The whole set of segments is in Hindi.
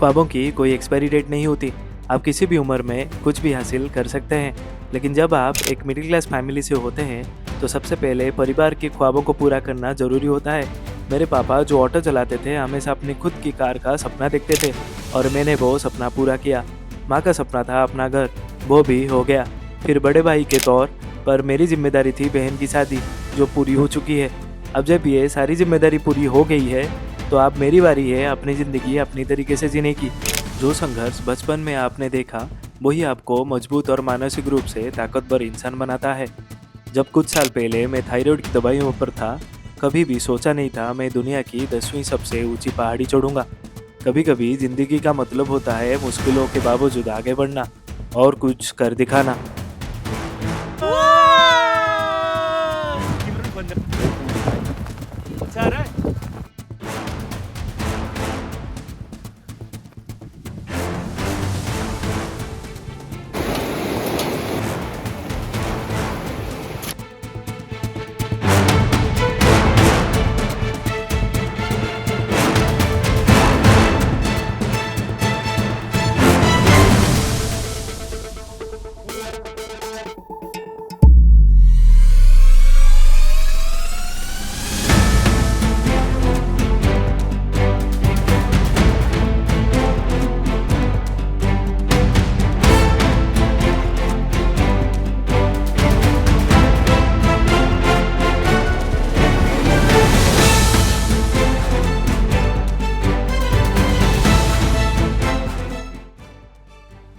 ख्वाबों की कोई एक्सपायरी डेट नहीं होती। आप किसी भी उम्र में कुछ भी हासिल कर सकते हैं। लेकिन जब आप एक मिडिल क्लास फैमिली से होते हैं तो सबसे पहले परिवार के ख्वाबों को पूरा करना ज़रूरी होता है। मेरे पापा जो ऑटो चलाते थे हमेशा अपनी खुद की कार का सपना देखते थे और मैंने वो सपना पूरा किया। माँ का सपना था अपना घर, वो भी हो गया। फिर बड़े भाई के तौर पर मेरी जिम्मेदारी थी बहन की शादी, जो पूरी हो चुकी है। अब जब ये सारी जिम्मेदारी पूरी हो गई है तो अब मेरी बारी है अपनी ज़िंदगी अपनी तरीके से जीने की। जो संघर्ष बचपन में आपने देखा वही आपको मजबूत और मानसिक रूप से ताकतवर इंसान बनाता है। जब कुछ साल पहले मैं थायराइड की दवाइयों पर था, कभी भी सोचा नहीं था मैं दुनिया की 10वीं सबसे ऊंची पहाड़ी चढ़ूंगा। कभी कभी जिंदगी का मतलब होता है मुश्किलों के बावजूद आगे बढ़ना और कुछ कर दिखाना।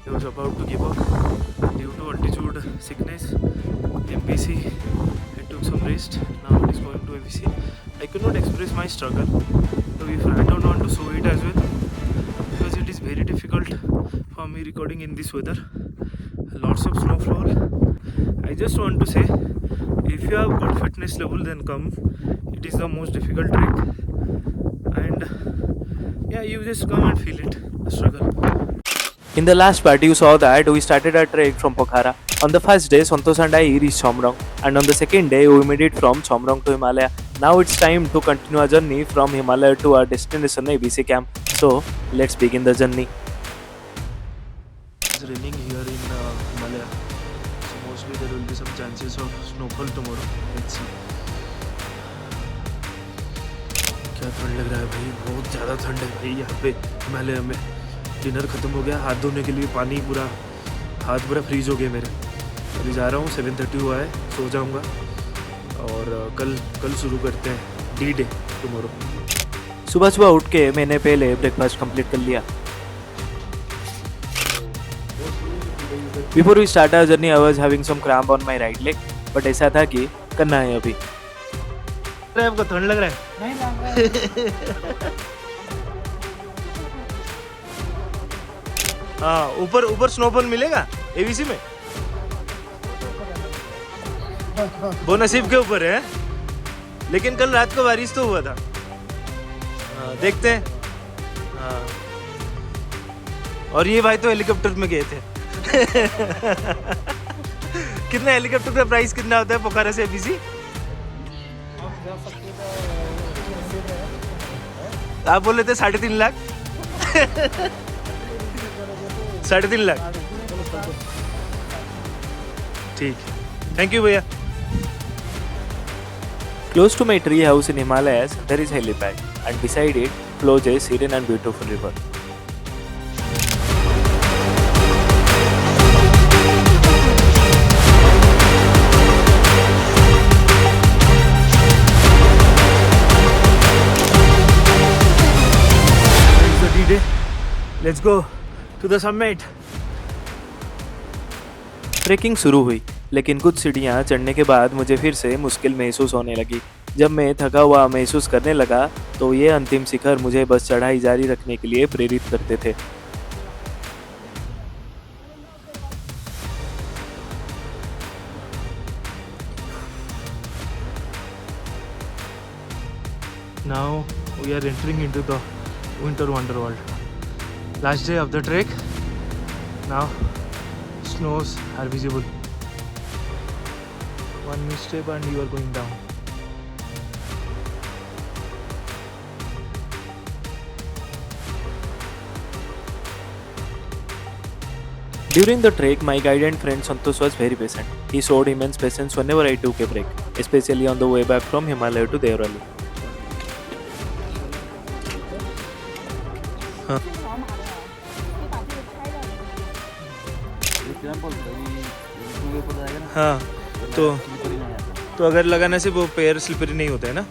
He was about to give up due to altitude sickness, MPC. I took some rest. Now it is going to AVC. I could not express my struggle. To be frank, I don't want to show it as well because it is very difficult for me recording in this weather. Lots of snowfall. I just want to say, if you have good fitness level, then come. It is the most difficult trek, and yeah, you just come and feel it, the struggle. In the last part, you saw that we started our trek from Pokhara. On the first day, Santosh and I reached Chomrong, and on the second day, we made it from Chomrong to Himalaya. Now it's time to continue our journey from Himalaya to our destination ABC camp. So let's begin the journey. It's raining here in Himalaya, so mostly there will be some chances of snowfall tomorrow. Let's see. क्या ठंड लग रहा है भाई, बहुत ज़्यादा ठंड है भाई यहाँ पे हिमालय में। डिनर ख़त्म हो गया, हाथ धोने के लिए पानी पूरा, हाथ पूरा फ्रीज हो गए मेरे। अभी जा रहा हूँ, 7:30 हुआ है, सो जाऊँगा और कल शुरू करते हैं डी डे टुमारो। सुबह सुबह उठ के मैंने पहले ब्रेकफास्ट कंप्लीट कर लिया। Before we start our journey I was having some cramp on my right leg, but ऐसा था कि करना है अभी। आपको ठंड लग रहा है? नहीं लग रहा है। हाँ, ऊपर स्नोफॉल मिलेगा एवीसी में? वो नसीब के ऊपर है, लेकिन कल रात को बारिश तो हुआ था। देखते हैं। हाँ। और ये भाई तो हेलीकॉप्टर में गए थे। कितना हेलीकॉप्टर का प्राइस कितना होता है पोखरा से एवीसी? आप बोल रहे थे 3.5 लाख। 3.5 लाख। ठीक, थैंक यू भैया। Close to my tree house in Himalayas, there is helipad, and beside it flows a serene and beautiful river. It's the D-Day. Let's go to the summit. Trekking शुरू हुई, लेकिन कुछ सीढ़ियाँ चढ़ने के बाद मुझे फिर से मुश्किल महसूस होने लगी। जब मैं थका हुआ महसूस करने लगा तो ये अंतिम शिखर मुझे बस चढ़ाई जारी रखने के लिए प्रेरित करते थे। Now we are entering into the winter wonderworld. Last day of the trek. Now snows are visible. One misstep and you are going down. During the trek, my guide and friend Santosh was very patient. He showed immense patience whenever I took a break, especially on the way back from Himalaya to Devrali. हाँ हाँ तो अगर लगाने से वो पैर स्लिपरी नहीं होते है ना.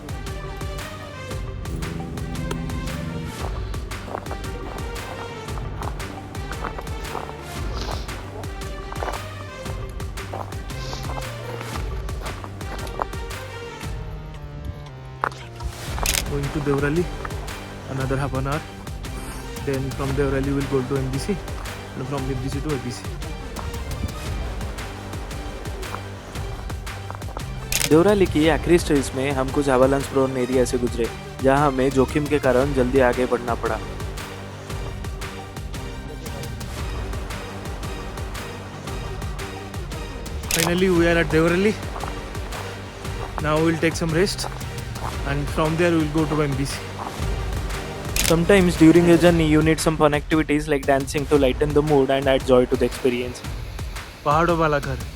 Going to Devrali, another half an hour. Then from Devrali we'll go to MBC, and from MBC to ABC. Devrali की आखिरी स्टेज में हम कुछ avalanche prone एरिया से गुजरे, जहां हमें जोखिम के कारण जल्दी आगे बढ़ना पड़ा. Finally, we are at Devrali. Now we'll take some rest, and from there we'll go to MBC. Sometimes during a journey, you need some fun activities like dancing to lighten the mood and add joy to the experience. पहाड़ों वाला घर.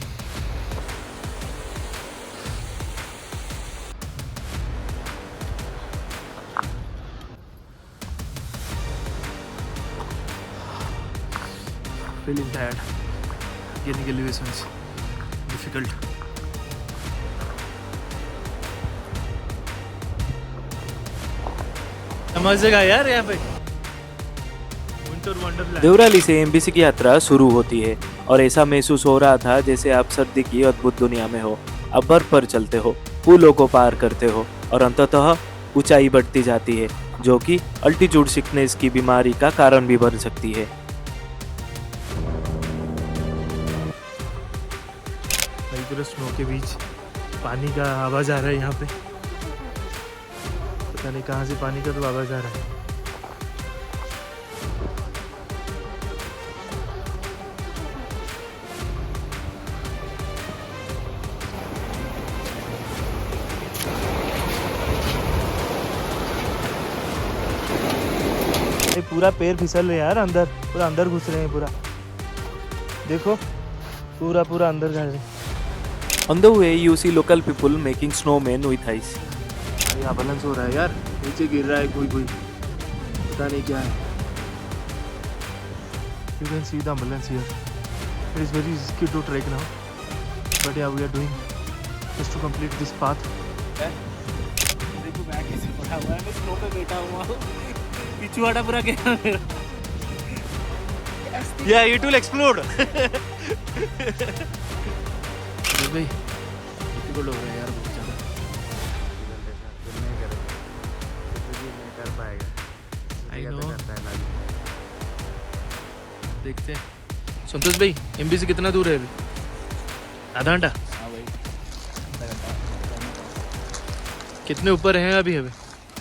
Feeling tired. Getting elevations difficult. समझेगा यार यहाँ पे. देवराली से एमबीसी की यात्रा शुरू होती है और ऐसा महसूस हो रहा था जैसे आप सर्दी की अद्भुत दुनिया में हो. आप बर्फ पर चलते हो, पुलों को पार करते हो और अंततः ऊंचाई बढ़ती जाती है, जो कि अल्टीट्यूड सिकनेस की बीमारी का कारण भी बन सकती है. पूरे स्नो के बीच पानी का आवाज आ रहा है यहाँ पे. पता नहीं कहाँ से पानी का तो आवाज आ रहा है. पूरा पैर फिसल रहे हैं यार, अंदर पूरा अंदर घुस रहे हैं. पूरा देखो, पूरा अंदर जा रहे हैं. On the way, you see local people making snowmen with ice. यहाँ बैलेंस हो रहा है यार, नीचे गिर रहा है कोई पता नहीं क्या है. You can see the ambulance here. It is very risky to trek now, but yeah, we are doing just to complete this path. देखो बैग कैसे पड़ा हुआ है, मैं स्नो पे बैठा हुआ हूँ. पिछवाड़ा पूरा गया मेरा. Yeah, it will explode. भाई डिफिकल्ट हो रहा है यार बहुत ज़्यादा. आई नो, देखते हैं. संतोष भाई, एमबीसी कितना दूर है अभी? आधा घंटा. हाँ भाई, आधा घंटा. कितने ऊपर हैं अभी?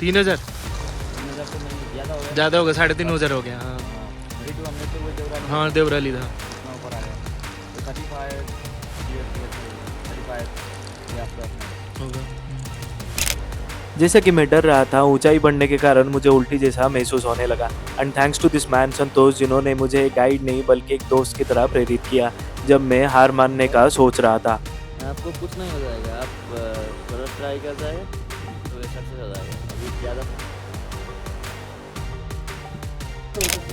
3000 तो नहीं, ज़्यादा होगा. 3500 हो गया. हाँ हाँ, देवराली था. जैसा कि मैं डर रहा था, ऊंचाई बढ़ने के कारण मुझे उल्टी जैसा महसूस होने लगा. And thanks to this man Santosh, जिन्होंने मुझे गाइड नहीं बल्कि एक दोस्त की तरह प्रेरित किया जब मैं हार मानने का सोच रहा था. आपको कुछ नहीं हो जाएगा, आप थोड़ा ट्राई कर जाएगा तो ये सक्सेस हो जाएगा. अभी ज़्यादा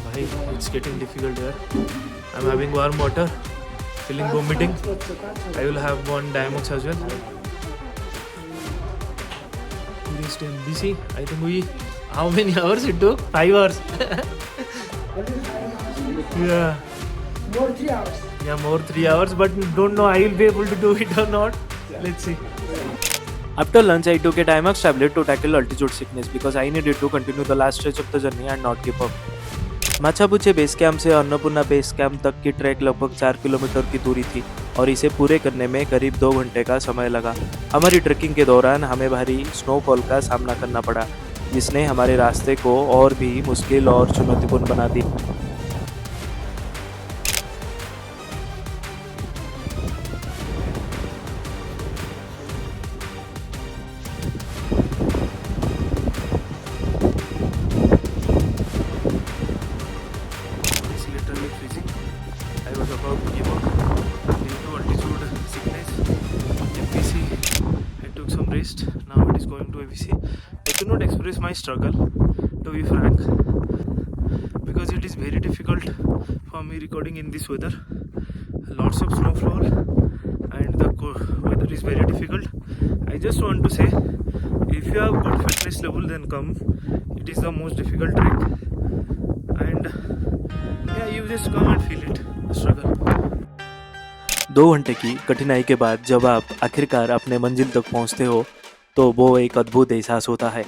भाई, इट्स गेटिंग डिफिकल्ट यार. I am having warm water, feeling vomiting. I will have one Diamox as well. We reached MBC. I think how many hours it took? 5 hours. Yeah. More 3 hours. Yeah, more 3 hours, but don't know I will be able to do it or not. Let's see. After lunch, I took a Diamox tablet to tackle altitude sickness because I needed to continue the last stretch of the journey and not give up. Machapuchare base camp से अन्नपूर्णा बेस कैंप तक की ट्रैक लगभग 4 किलोमीटर की दूरी थी और इसे पूरे करने में करीब 2 घंटे का समय लगा. हमारी ट्रैकिंग के दौरान हमें भारी स्नोफॉल का सामना करना पड़ा, जिसने हमारे रास्ते को और भी मुश्किल और चुनौतीपूर्ण बना दी. I was about to give up due to altitude sickness. MPC, I took some rest. Now it is going to ABC. I cannot express my struggle, to be frank, because it is very difficult for me recording in this weather. Lots of snowfall and the weather is very difficult. I just want to say, if you have good fitness level, then come. It is the most difficult trek, and yeah, you just come and feel it, the struggle. 2 घंटे की कठिनाई के बाद जब आप आखिरकार अपने मंजिल तक पहुंचते हो तो वो एक अद्भुत एहसास होता है।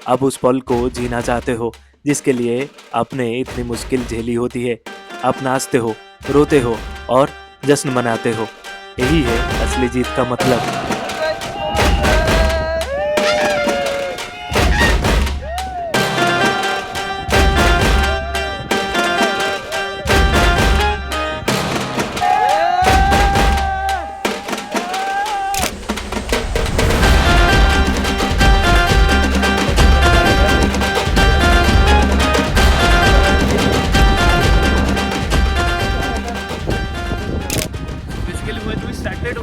आप उस पल को जीना चाहते हो जिसके लिए आपने इतनी मुश्किल झेली होती है। आप नाचते हो, रोते हो और जश्न मनाते हो। यही है असली जीत का मतलब।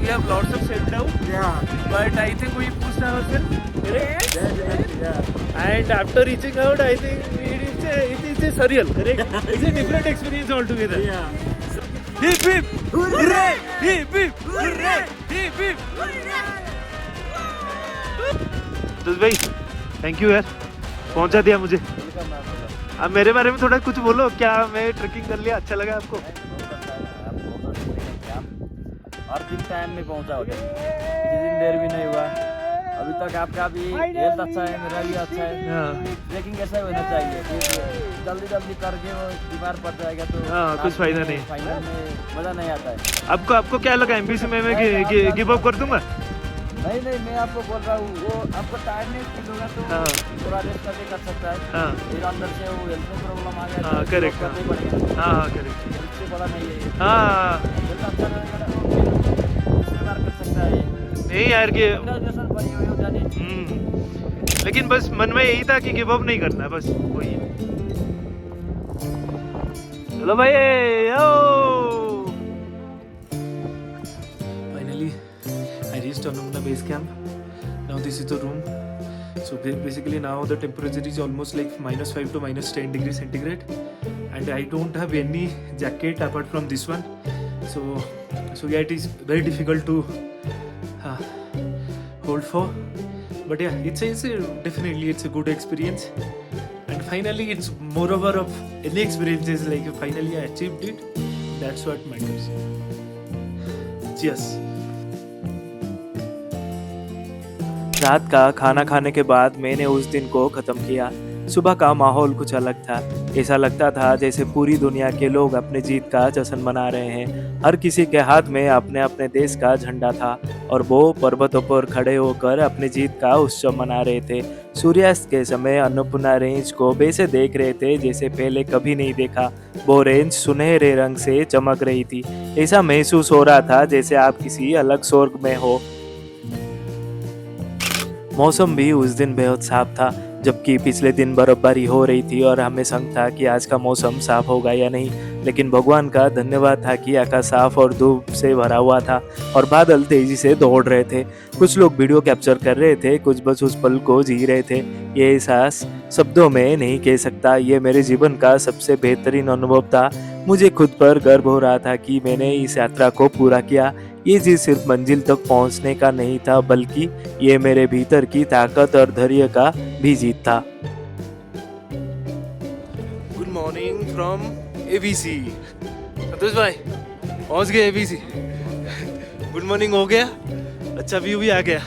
We have lots of self-doubt, but I think we pushed ourselves, correct? And after reaching out, I think it is a surreal, correct? It's a different experience altogether. Hip hip, hooray! Hip hip, hooray! Hip hip. तो भाई, थैंक यू यार, पहुंचा दिया मुझे। अब मेरे बारे में थोड़ा कुछ बोलो, क्या मैं ट्रेकिंग कर लिया, अच्छा लगा आपको? और दिन टाइम में पहुंचा हो गया, किसी दिन देर भी नहीं हुआ। अभी तक आपका भी हेल्थ अच्छा है, मेरा भी अच्छा है। ट्रेकिंग कैसा होना चाहिए, जल्दी जल्दी करके वो बीमार पड़ जाएगा तो कुछ फायदा नहीं, फाइनल में मजा नहीं आता है। आपको क्या लगा एमपीसी में मैं गिव अप कर दूंगा? नहीं, मैं आपको बोल रहा हूँ, वो आपको टायर्डनेस फील होगा तो थोड़ा रेस्ट करके कर सकता है। फिर अंदर से वो हेल्थ में प्रॉब्लम आ गया, करेक्ट, करना ही पड़ेगा। करेक्ट, इससे बड़ा नहीं है। हेल्थ अच्छा रहेगा तो कर सकता है। नहीं यार कि बनी हुई हो जानी। लेकिन बस मन में यही था कि गिव अप नहीं करना, बस वही है। चलो भाई, finally I reached Annapurna base camp. Now this is the room. So basically now the temperature is almost like -5 to -10 degrees centigrade, and I don't have any jacket apart from this one. So yeah, it is very difficult to hold for. But yeah, it's definitely it's a good experience. And finally, it's moreover of any experiences, like finally I achieved it. That's what matters. Cheers. रात का खाना खाने के बाद मैंने उस दिन को ख़त्म किया। सुबह का माहौल कुछ अलग था। ऐसा लगता था जैसे पूरी दुनिया के लोग अपने जीत का जश्न मना रहे हैं। हर किसी के हाथ में अपने अपने देश का झंडा था और वो पर्वतों पर खड़े होकर अपनी जीत का उत्सव मना रहे थे। सूर्यास्त के समय अन्नपूर्णा रेंज को वैसे देख रहे थे जैसे पहले कभी नहीं देखा। वो रेंज सुनहरे रंग से चमक रही थी। ऐसा महसूस हो रहा था जैसे आप किसी अलग स्वर्ग में हो। मौसम भी उस दिन बेहद साफ था, जबकि पिछले दिन बर्फबारी हो रही थी और हमें शंका था कि आज का मौसम साफ होगा या नहीं। लेकिन भगवान का धन्यवाद था कि आकाश साफ और धूप से भरा हुआ था और बादल तेजी से दौड़ रहे थे। कुछ लोग वीडियो कैप्चर कर रहे थे, कुछ बस उस पल को जी रहे थे। ये एहसास शब्दों में नहीं कह सकता। ये मेरे जीवन का सबसे बेहतरीन अनुभव था। मुझे खुद पर गर्व हो रहा था कि मैंने इस यात्रा को पूरा किया। ये जीत सिर्फ मंजिल तक पहुंचने का नहीं था, बल्कि ये मेरे भीतर की ताकत और धैर्य का भी जीत था। Good morning from ABC. Santosh भाई पहुंच गए एबीसी। गुड मॉर्निंग हो गया, अच्छा व्यू भी आ गया।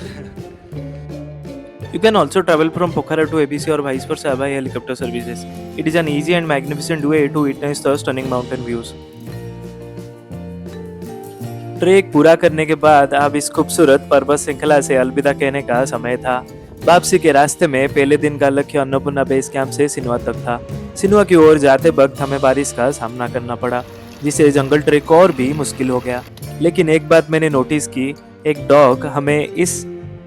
You can also travel from Pokhara to ABC or vice versa by helicopter services. It is an easy and magnificent way to witness the stunning mountain views. Trek पूरा करने के बाद अब इस खूबसूरत पर्वत श्रृंखला से अलविदा कहने का समय था। वापसी के रास्ते में पहले दिन का लक्ष्य अन्नपूर्णा बेस कैंप से सिनवा तक था। सिनवा की ओर जाते वक्त हमें बारिश का सामना करना पड़ा, जिससे जंगल ट्रेक और भी मुश्किल हो गया। लेकिन एक बात मैंने नोटिस की, एक डॉग हमें इस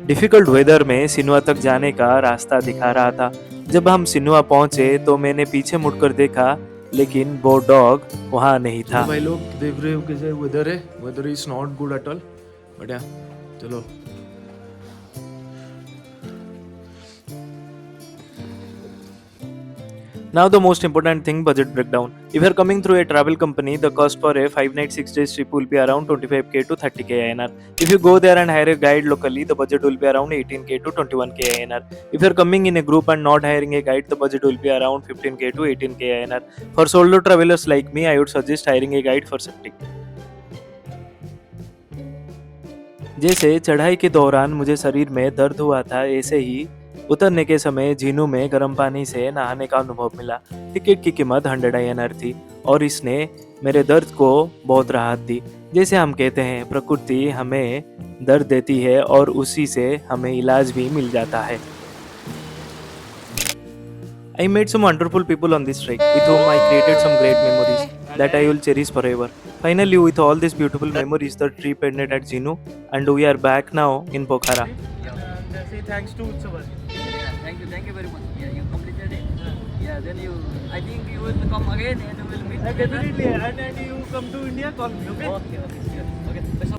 डिफिकल्ट वेदर में सिनवा तक जाने का रास्ता दिखा रहा था। जब हम सिनवा पहुंचे तो मैंने पीछे मुड़कर देखा लेकिन वो डॉग वहाँ नहीं था। भाई लोग देख रहे हो कैसे वेदर है, weather is not good at all, but yeah चलो। Now the most important thing, budget breakdown. If you are coming through a travel company, the cost for a 5-night 6-day trip will be around 25k to 30k INR. If you go there and hire a guide locally, the budget will be around 18k to 21k INR. If you are coming in a group and not hiring a guide, the budget will be around 15k to 18k INR. For solo travelers like me, I would suggest hiring a guide for safety. जैसे चढ़ाई के दौरान मुझे शरीर में दर्द हुआ था, ऐसे ही उतरने के समय झीनू में गर्म पानी से नहाने का अनुभव मिला। टिकट की कीमत 100 INR थी और इसने मेरे दर्द को बहुत राहत दी। जैसे हम कहते हैं, प्रकृति हमें दर्द देती है और उसी से हमें इलाज भी मिल जाता है। I met some wonderful people on this trek with whom I created some great memories that I will cherish forever. Finally, with all these beautiful memories, the trip ended at Jinu and we are back now in Pokhara. Say thanks to Utsavar. Thank you very much. Yeah, you completed it. Yeah, then I think you will come again and we will meet together. Definitely, and you come to India, call me, okay? Okay, sure. Okay, best of